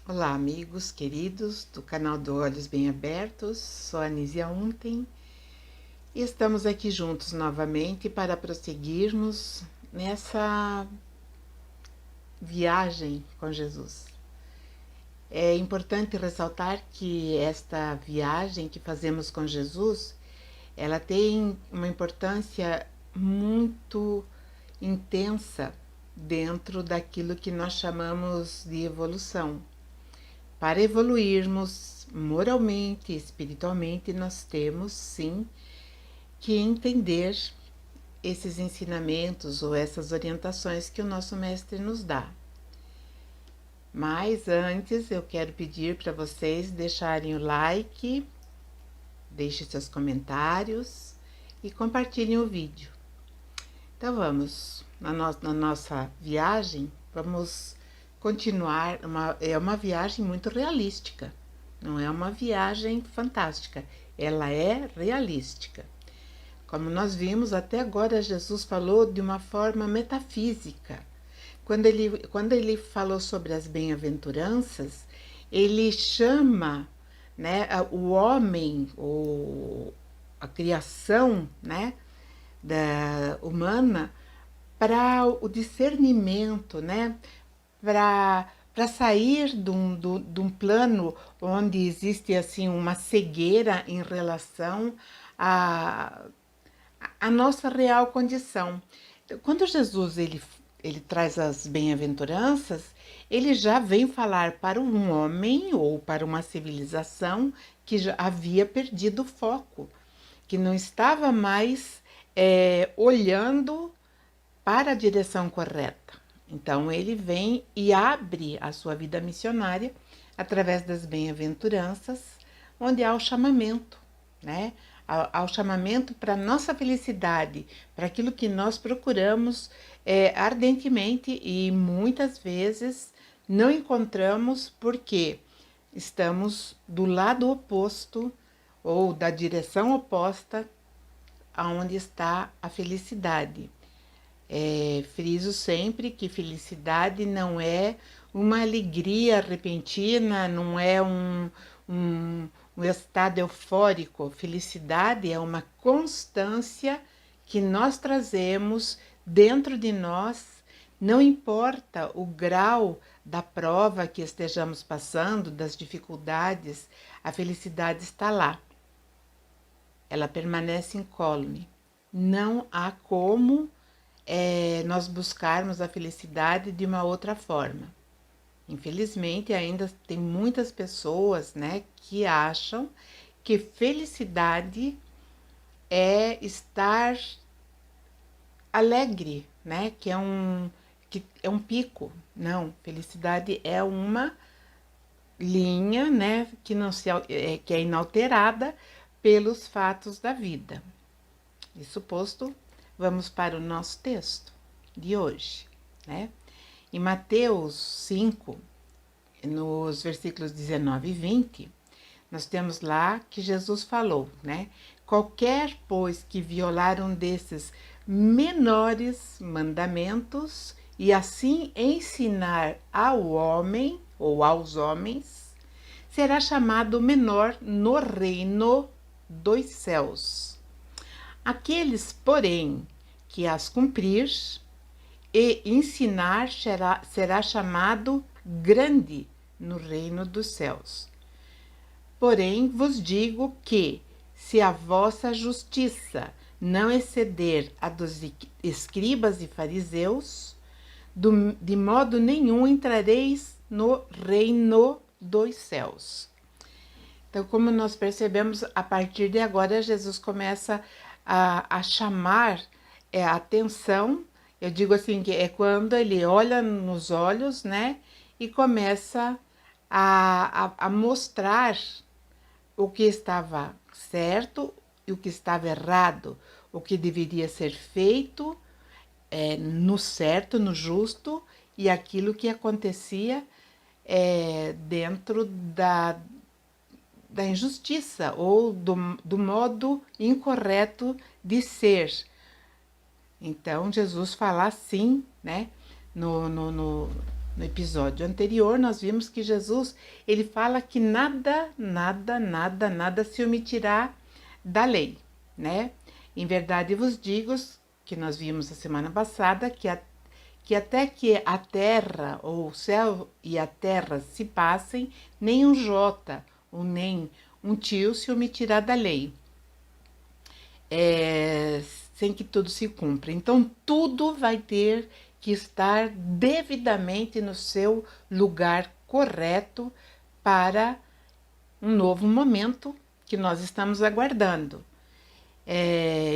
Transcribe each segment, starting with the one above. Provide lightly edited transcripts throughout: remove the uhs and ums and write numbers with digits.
Olá, amigos queridos do canal do Olhos Bem Abertos, sou a Anísia Unten e estamos aqui juntos novamente para prosseguirmos nessa viagem com Jesus. É importante ressaltar que esta viagem que fazemos com Jesus, ela tem uma importância muito intensa dentro daquilo que nós chamamos de evolução. Para evoluirmos moralmente e espiritualmente, nós temos sim que entender esses ensinamentos ou essas orientações que o nosso mestre nos dá. Mas antes eu quero pedir para vocês deixarem o like, deixem seus comentários e compartilhem o vídeo. Então vamos, na nossa viagem, vamos continuar. É uma viagem muito realística, não é uma viagem fantástica, ela é realística. Como nós vimos, até agora Jesus falou de uma forma metafísica. Quando ele falou sobre as bem-aventuranças, ele chama, né, o homem, ou a criação, né, humana, para o discernimento, né, para sair de um plano onde existe assim uma cegueira em relação à nossa real condição. Quando Jesus ele traz as bem-aventuranças, ele já vem falar para um homem ou para uma civilização que já havia perdido o foco, que não estava mais olhando para a direção correta. Então ele vem e abre a sua vida missionária através das bem-aventuranças, onde há o chamamento, né? Há o chamamento para a nossa felicidade, para aquilo que nós procuramos ardentemente e muitas vezes não encontramos porque estamos do lado oposto ou da direção oposta aonde está a felicidade. Friso sempre que felicidade não é uma alegria repentina, não é um estado eufórico. Felicidade é uma constância que nós trazemos dentro de nós, não importa o grau da prova que estejamos passando, das dificuldades, a felicidade está lá. Ela permanece incólume. Não há como nós buscarmos a felicidade de uma outra forma. Infelizmente, ainda tem muitas pessoas, né, que acham que felicidade é estar alegre, né, que é um pico. Não, felicidade é uma linha, né, que é inalterada pelos fatos da vida. Isso posto, vamos para o nosso texto de hoje, né? Em Mateus 5, nos versículos 19 e 20, nós temos lá que Jesus falou, né? Qualquer, pois, que violar um desses menores mandamentos e assim ensinar ao homem ou aos homens, será chamado menor no reino dos céus. Aqueles, porém, que as cumprir e ensinar será chamado grande no reino dos céus. Porém, vos digo que, se a vossa justiça não exceder a dos escribas e fariseus, de modo nenhum entrareis no reino dos céus. Então, como nós percebemos, a partir de agora, Jesus começa a chamar a atenção. Eu digo assim, que é quando ele olha nos olhos, né, e começa a mostrar o que estava certo e o que estava errado, o que deveria ser feito no certo, no justo, e aquilo que acontecia dentro da injustiça ou do modo incorreto de ser. Então, Jesus fala assim, né, No episódio anterior, nós vimos que Jesus, ele fala que nada, nada, nada, nada se omitirá da lei, né? Em verdade vos digo, que nós vimos a semana passada, que até que a terra, ou o céu e a terra se passem, nem um jota, ou nem um tio se omitirá da lei, sem que tudo se cumpra. Então, tudo vai ter que estar devidamente no seu lugar correto para um novo momento que nós estamos aguardando.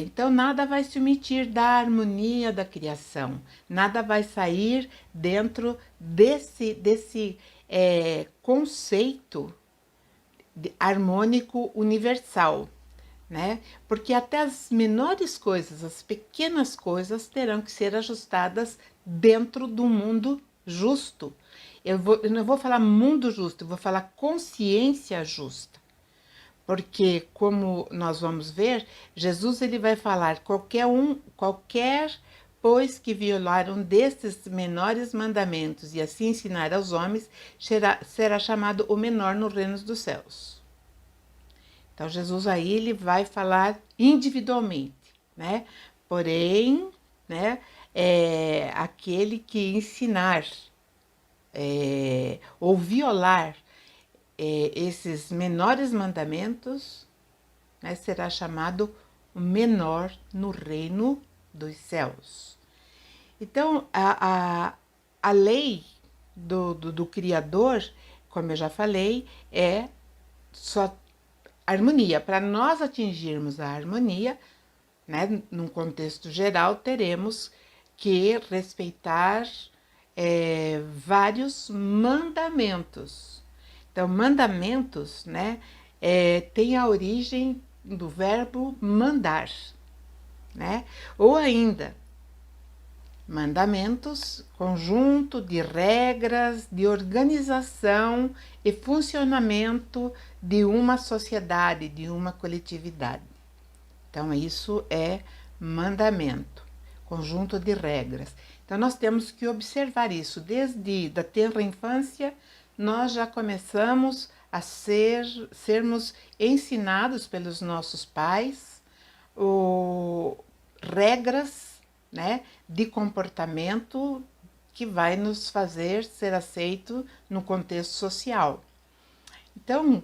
Então, nada vai se omitir da harmonia da criação, nada vai sair dentro desse conceito harmônico universal, né? Porque até as menores coisas, as pequenas coisas, terão que ser ajustadas dentro do mundo justo. Eu não vou falar mundo justo, eu vou falar consciência justa. Porque, como nós vamos ver, Jesus ele vai falar qualquer pois que violar um destes menores mandamentos e assim ensinar aos homens, será chamado o menor no reino dos céus. Então, Jesus aí ele vai falar individualmente, né? Porém, né, aquele que ensinar ou violar esses menores mandamentos, né, será chamado o menor no reino dos céus. Então, a lei do Criador, como eu já falei, é só harmonia. Para nós atingirmos a harmonia, né, num contexto geral, teremos que respeitar vários mandamentos. Então, mandamentos, né, tem a origem do verbo mandar, né? Ou ainda, mandamentos, conjunto de regras de organização e funcionamento de uma sociedade, de uma coletividade. Então, isso é mandamento, conjunto de regras. Então, nós temos que observar isso. Desde a tenra infância, nós já começamos a sermos ensinados pelos nossos pais regras, né, de comportamento que vai nos fazer ser aceito no contexto social. Então,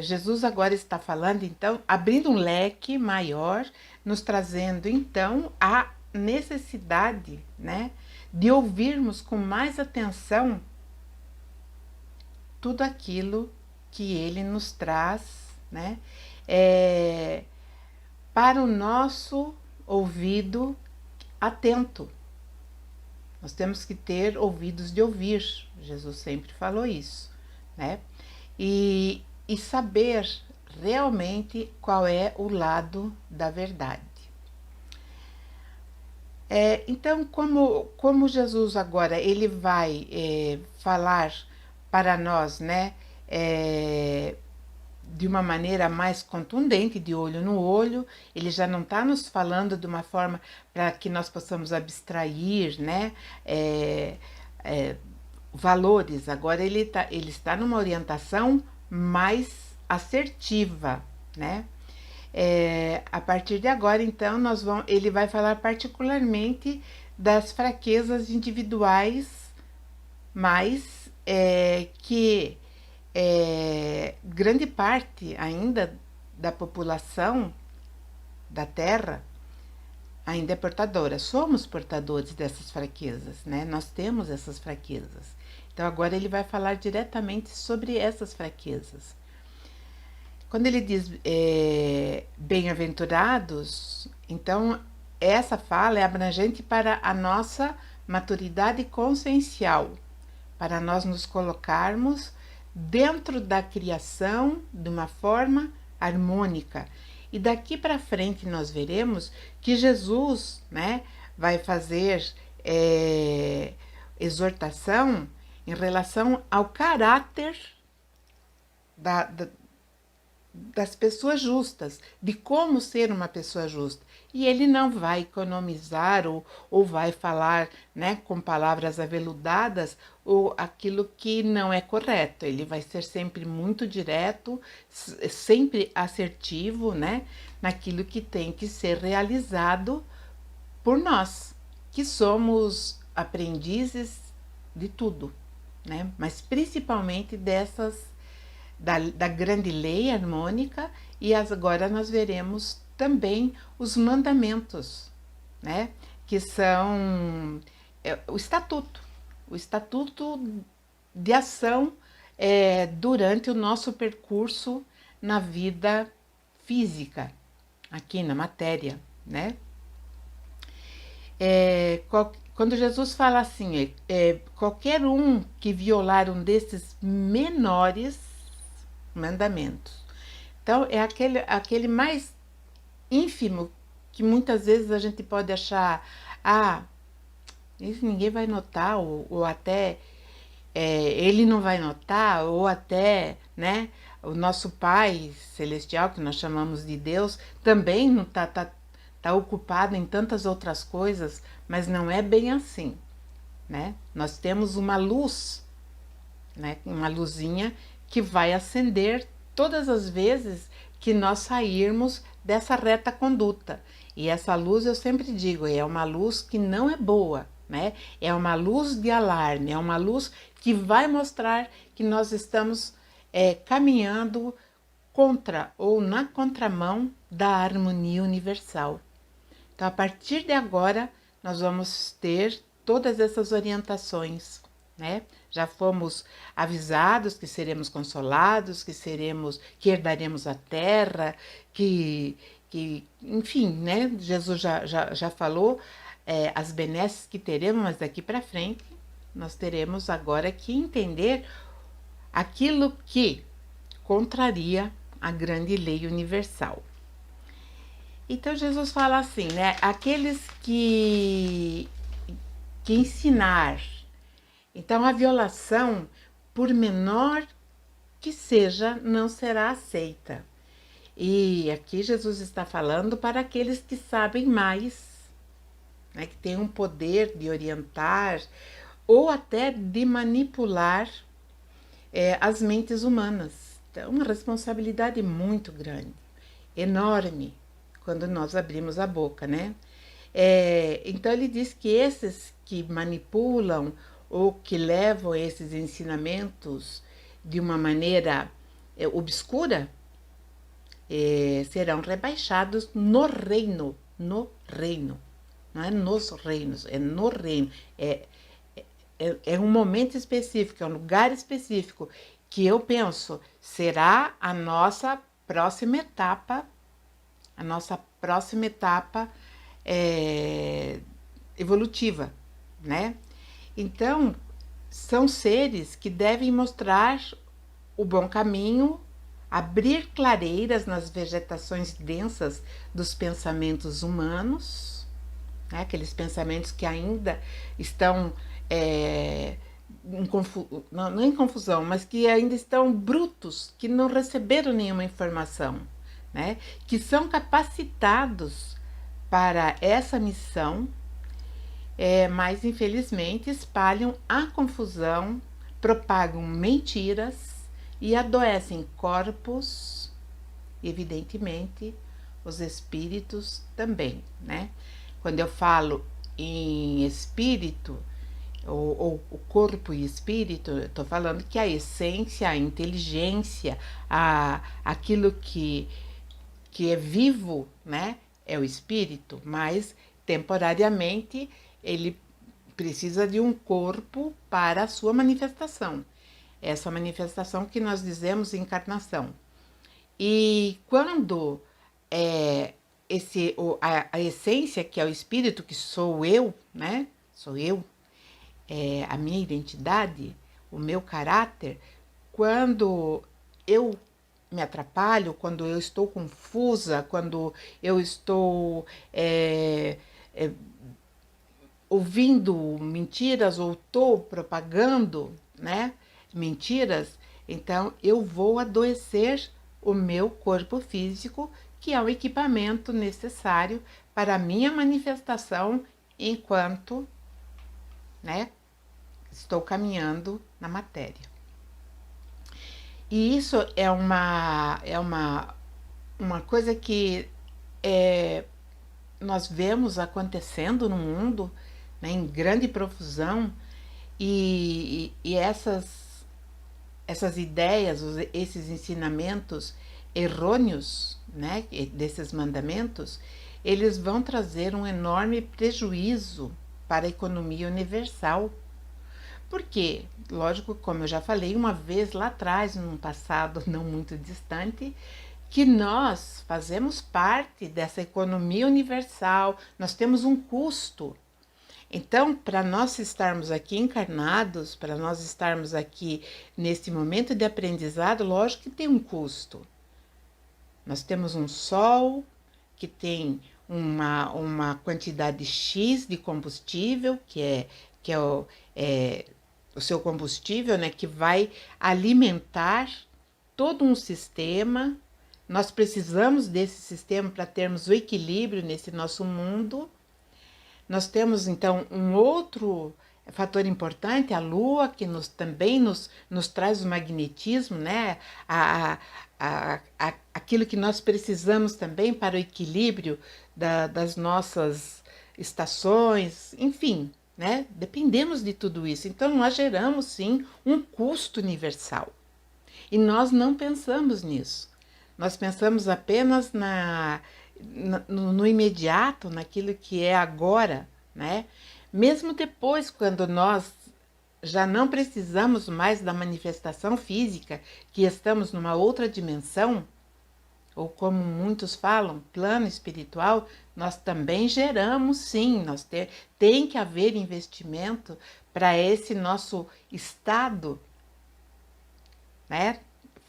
Jesus agora está falando, então, abrindo um leque maior, nos trazendo, então, a necessidade, né, de ouvirmos com mais atenção tudo aquilo que ele nos traz, né, para o nosso ouvido atento. Nós temos que ter ouvidos de ouvir, Jesus sempre falou isso, né? E saber realmente qual é o lado da verdade. Então, como Jesus agora ele vai falar para nós, né, de uma maneira mais contundente, de olho no olho, ele já não está nos falando de uma forma para que nós possamos abstrair, né, valores. Agora ele está numa orientação mais assertiva, né? A partir de agora, então, ele vai falar particularmente das fraquezas individuais, mas que grande parte ainda da população da Terra ainda é portadora. Somos portadores dessas fraquezas, né? Nós temos essas fraquezas. Então agora ele vai falar diretamente sobre essas fraquezas. Quando ele diz bem-aventurados, então essa fala é abrangente para a nossa maturidade consciencial, para nós nos colocarmos dentro da criação de uma forma harmônica. E daqui para frente nós veremos que Jesus, né, vai fazer exortação em relação ao caráter das pessoas justas, de como ser uma pessoa justa. E ele não vai economizar ou vai falar, né, com palavras aveludadas ou aquilo que não é correto. Ele vai ser sempre muito direto, sempre assertivo, né, naquilo que tem que ser realizado por nós, que somos aprendizes de tudo, né? Mas principalmente da grande lei harmônica, e agora nós veremos também os mandamentos, né? Que são o estatuto de ação durante o nosso percurso na vida física, aqui na matéria, né? Quando Jesus fala assim, qualquer um que violar um desses menores mandamentos. Então, é aquele mais ínfimo que muitas vezes a gente pode achar, isso ninguém vai notar, ou até ele não vai notar, ou até, né, o nosso Pai Celestial, que nós chamamos de Deus, também não tá ocupado em tantas outras coisas, mas não é bem assim, né? Nós temos uma luz, né, uma luzinha que vai acender todas as vezes que nós sairmos dessa reta conduta. E essa luz, eu sempre digo, é uma luz que não é boa, né? É uma luz de alarme, é uma luz que vai mostrar que nós estamos caminhando contra ou na contramão da harmonia universal. Então, a partir de agora, nós vamos ter todas essas orientações, né? Já fomos avisados que seremos consolados, que herdaremos a terra, enfim, né? Jesus já falou as benesses que teremos, mas daqui para frente nós teremos agora que entender aquilo que contraria a grande lei universal. Então Jesus fala assim, né? Aqueles que ensinar. Então a violação, por menor que seja, não será aceita. E aqui Jesus está falando para aqueles que sabem mais, né? Que têm um poder de orientar ou até de manipular as mentes humanas. Então, uma responsabilidade muito grande, enorme, quando nós abrimos a boca, né? Então ele diz que esses que manipulam ou que levam esses ensinamentos de uma maneira obscura serão rebaixados no reino, não é nos reinos, é no reino, é um momento específico, é um lugar específico que eu penso será a nossa próxima etapa evolutiva, né? Então, são seres que devem mostrar o bom caminho, abrir clareiras nas vegetações densas dos pensamentos humanos, né? Aqueles pensamentos que ainda estão não em confusão, mas que ainda estão brutos, que não receberam nenhuma informação, né? Que são capacitados para essa missão, mas infelizmente espalham a confusão, propagam mentiras e adoecem corpos, evidentemente, os espíritos também, né? Quando eu falo em espírito, ou o corpo e espírito, estou falando que a essência, a inteligência, aquilo que é vivo, né, é o espírito, mas temporariamente ele precisa de um corpo para a sua manifestação. Essa manifestação que nós dizemos encarnação. E quando a essência, que é o espírito, que sou eu, né, sou eu, a minha identidade, o meu caráter, quando eu me atrapalho, quando eu estou confusa, quando eu estou ouvindo mentiras ou estou propagando, né, mentiras, então eu vou adoecer o meu corpo físico, que é o equipamento necessário para a minha manifestação enquanto, né, estou caminhando na matéria. E isso uma coisa que nós vemos acontecendo no mundo, né, em grande profusão, e essas ideias, esses ensinamentos errôneos, né, desses mandamentos, eles vão trazer um enorme prejuízo para a economia universal. Por quê? Lógico, como eu já falei uma vez lá atrás, num passado não muito distante, que nós fazemos parte dessa economia universal, nós temos um custo. Então, para nós estarmos aqui encarnados, para nós estarmos aqui nesse momento de aprendizado, lógico que tem um custo. Nós temos um sol que tem uma quantidade X de combustível, que é o seu combustível, né, que vai alimentar todo um sistema. Nós precisamos desse sistema para termos o equilíbrio nesse nosso mundo. Nós temos, então, um outro fator importante, a Lua, que também nos traz o magnetismo, né? Aquilo que nós precisamos também para o equilíbrio das nossas estações, enfim, né? Dependemos de tudo isso. Então, nós geramos, sim, um custo universal. E nós não pensamos nisso. Nós pensamos apenas no imediato, naquilo que é agora, né? Mesmo depois, quando nós já não precisamos mais da manifestação física, que estamos numa outra dimensão, ou como muitos falam, plano espiritual, nós também geramos, sim, tem que haver investimento para esse nosso estado, né?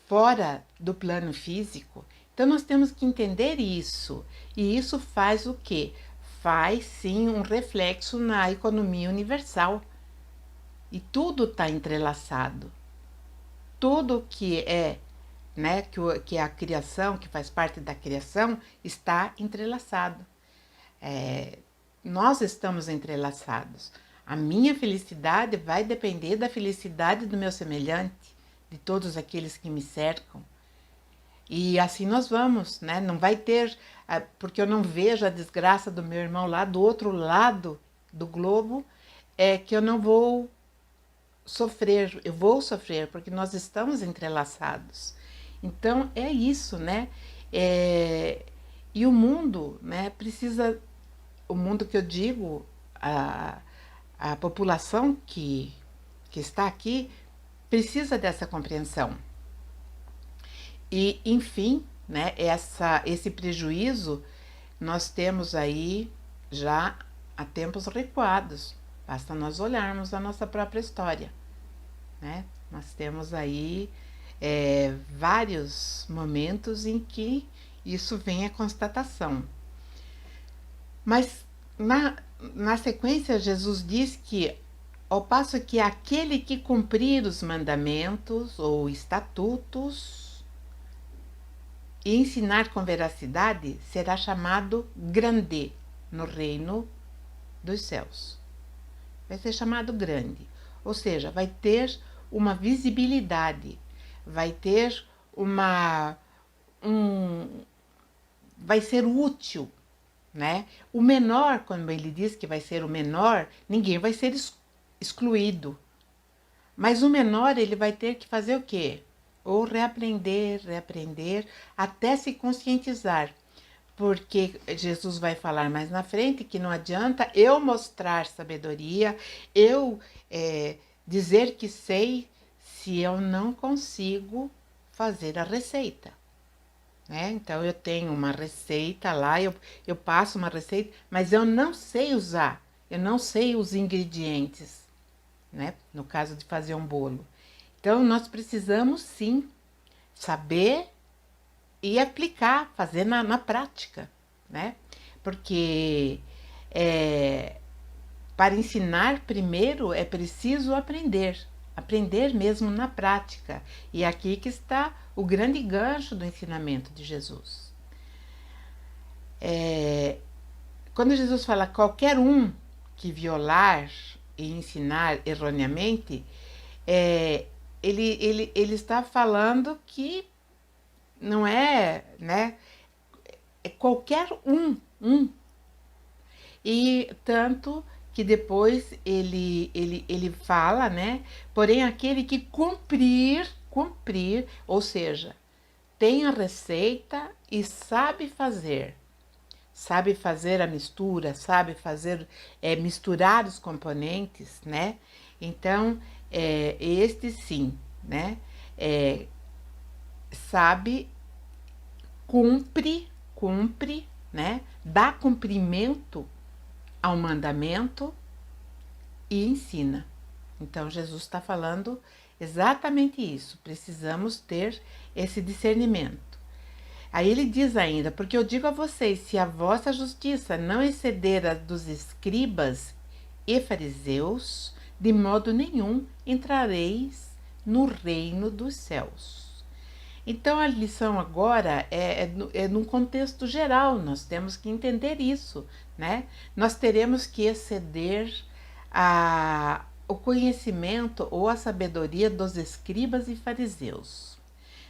Fora do plano físico. Então nós temos que entender isso. E isso faz o quê? Faz sim um reflexo na economia universal. E tudo está entrelaçado. Tudo que é, né, que é a criação, que faz parte da criação, está entrelaçado. Nós estamos entrelaçados. A minha felicidade vai depender da felicidade do meu semelhante, de todos aqueles que me cercam. E assim nós vamos, né? Não vai ter, porque eu não vejo a desgraça do meu irmão lá do outro lado do globo, que eu não vou sofrer, eu vou sofrer, porque nós estamos entrelaçados. Então é isso, né? E o mundo, né, precisa, o mundo que eu digo, a população que está aqui, precisa dessa compreensão. E, enfim, né, esse prejuízo nós temos aí já há tempos recuados. Basta nós olharmos a nossa própria história, né? Nós temos aí vários momentos em que isso vem à constatação. Mas na sequência, Jesus diz que, ao passo que aquele que cumprir os mandamentos ou estatutos e ensinar com veracidade será chamado grande no reino dos céus. Vai ser chamado grande, ou seja, vai ter uma visibilidade, vai ter vai ser útil, né? O menor, quando ele diz que vai ser o menor, ninguém vai ser excluído. Mas o menor, ele vai ter que fazer o quê? Ou reaprender, até se conscientizar. Porque Jesus vai falar mais na frente que não adianta eu mostrar sabedoria, eu dizer que sei, se eu não consigo fazer a receita. Né? Então eu tenho uma receita lá, eu passo uma receita, mas eu não sei usar, eu não sei os ingredientes, né? No caso de fazer um bolo. Então nós precisamos sim saber e aplicar, fazer na prática, né? Porque para ensinar primeiro é preciso aprender. aprender mesmo na prática. E aqui que está o grande gancho do ensinamento de Jesus. Quando Jesus fala qualquer um que violar e ensinar erroneamente, ele está falando que não é, né? É qualquer um. E tanto que depois ele fala, né? Porém, aquele que cumprir, ou seja, tem a receita e sabe fazer a mistura, sabe fazer, misturar os componentes, né? Então, este sim, né? Sabe, cumpre, né? Dá cumprimento ao mandamento e ensina. Então, Jesus está falando exatamente isso. Precisamos ter esse discernimento. Aí ele diz ainda, porque eu digo a vocês, se a vossa justiça não exceder a dos escribas e fariseus, de modo nenhum entrareis no reino dos céus. Então a lição agora é num contexto geral, nós temos que entender isso, né? Nós teremos que exceder o conhecimento ou a sabedoria dos escribas e fariseus.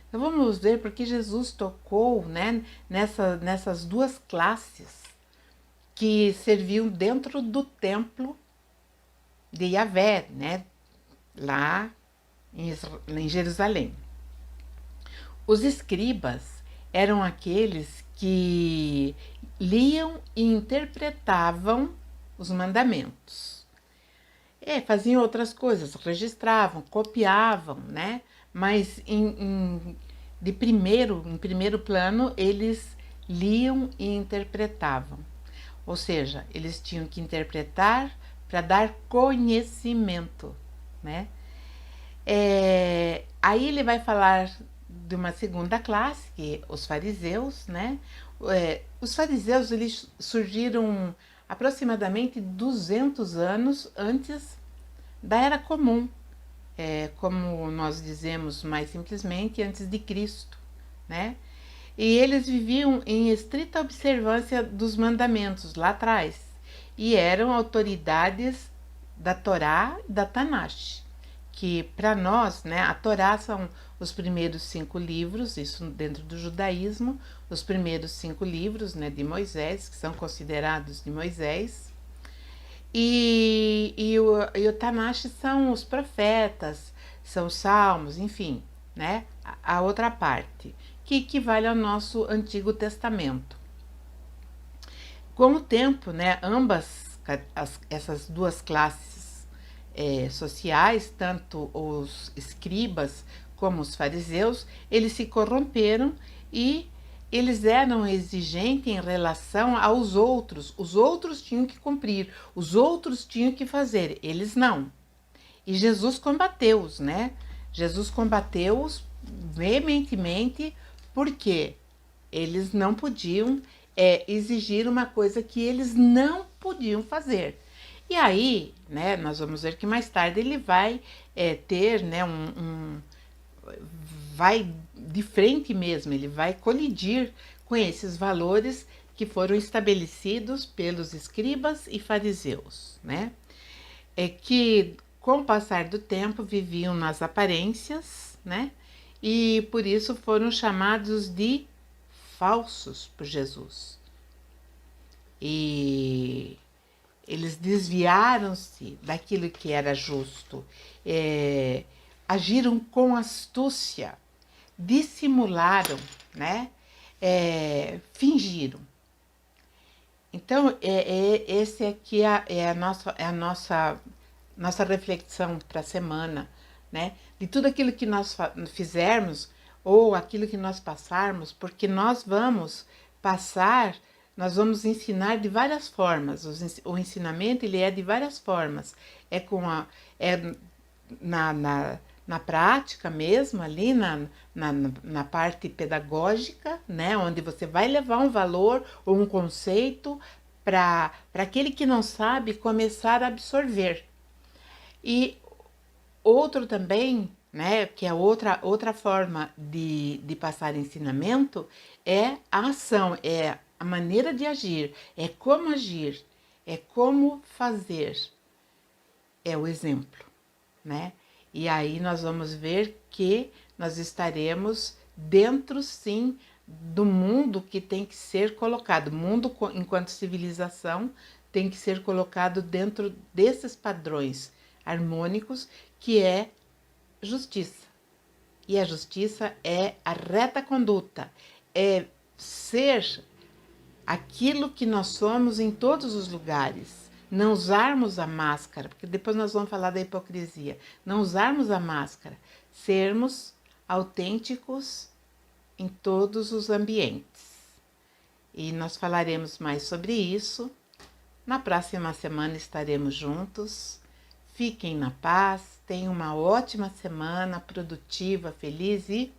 Então vamos ver porque Jesus tocou, né, nessas duas classes que serviam dentro do templo de Yahvé, né, lá em Jerusalém. Os escribas eram aqueles que liam e interpretavam os mandamentos. Faziam outras coisas, registravam, copiavam, né? Mas em primeiro plano, eles liam e interpretavam. Ou seja, eles tinham que interpretar para dar conhecimento, né? Aí ele vai falar de uma segunda classe, que os fariseus, né? Os fariseus, eles surgiram aproximadamente 200 anos antes da Era Comum, como nós dizemos mais simplesmente, antes de Cristo, né? E eles viviam em estrita observância dos mandamentos lá atrás, e eram autoridades da Torá e da Tanakh, que para nós, né, a Torá são os primeiros 5 livros, isso dentro do judaísmo, os primeiros 5 livros, né, de Moisés, que são considerados de Moisés, e o Tanakh são os profetas, são os salmos, enfim, né, a outra parte, que equivale ao nosso Antigo Testamento. Com o tempo, né, essas duas classes sociais, tanto os escribas como os fariseus, eles se corromperam e eles eram exigentes em relação aos outros. Os outros tinham que cumprir, os outros tinham que fazer, eles não. E Jesus combateu-os, né? Jesus combateu-os veementemente porque eles não podiam exigir uma coisa que eles não podiam fazer. E aí, né, nós vamos ver que mais tarde ele vai ter, né, vai de frente mesmo, ele vai colidir com esses valores que foram estabelecidos pelos escribas e fariseus, né? Que com o passar do tempo viviam nas aparências, né? E por isso foram chamados de falsos por Jesus. E eles desviaram-se daquilo que era justo, agiram com astúcia, dissimularam, né? Fingiram. Então, esse aqui é a nossa reflexão para a semana, né? De tudo aquilo que nós fizermos ou aquilo que nós passarmos, porque nós vamos passar, nós vamos ensinar de várias formas. O ensinamento ele é de várias formas. Na prática mesmo, ali na parte pedagógica, né, onde você vai levar um valor ou um conceito para aquele que não sabe começar a absorver. E Outro também, né, que é outra forma de passar ensinamento, é a ação, é a maneira de agir, é como fazer, é o exemplo, né? E aí nós vamos ver que nós estaremos dentro, sim, do mundo que tem que ser colocado. O mundo, enquanto civilização, tem que ser colocado dentro desses padrões harmônicos, que é justiça. E a justiça é a reta conduta, é ser aquilo que nós somos em todos os lugares. Não usarmos a máscara, porque depois nós vamos falar da hipocrisia. Não usarmos a máscara, sermos autênticos em todos os ambientes. E nós falaremos mais sobre isso. Na próxima semana estaremos juntos. Fiquem na paz, tenham uma ótima semana, produtiva, feliz e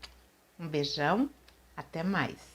um beijão. Até mais.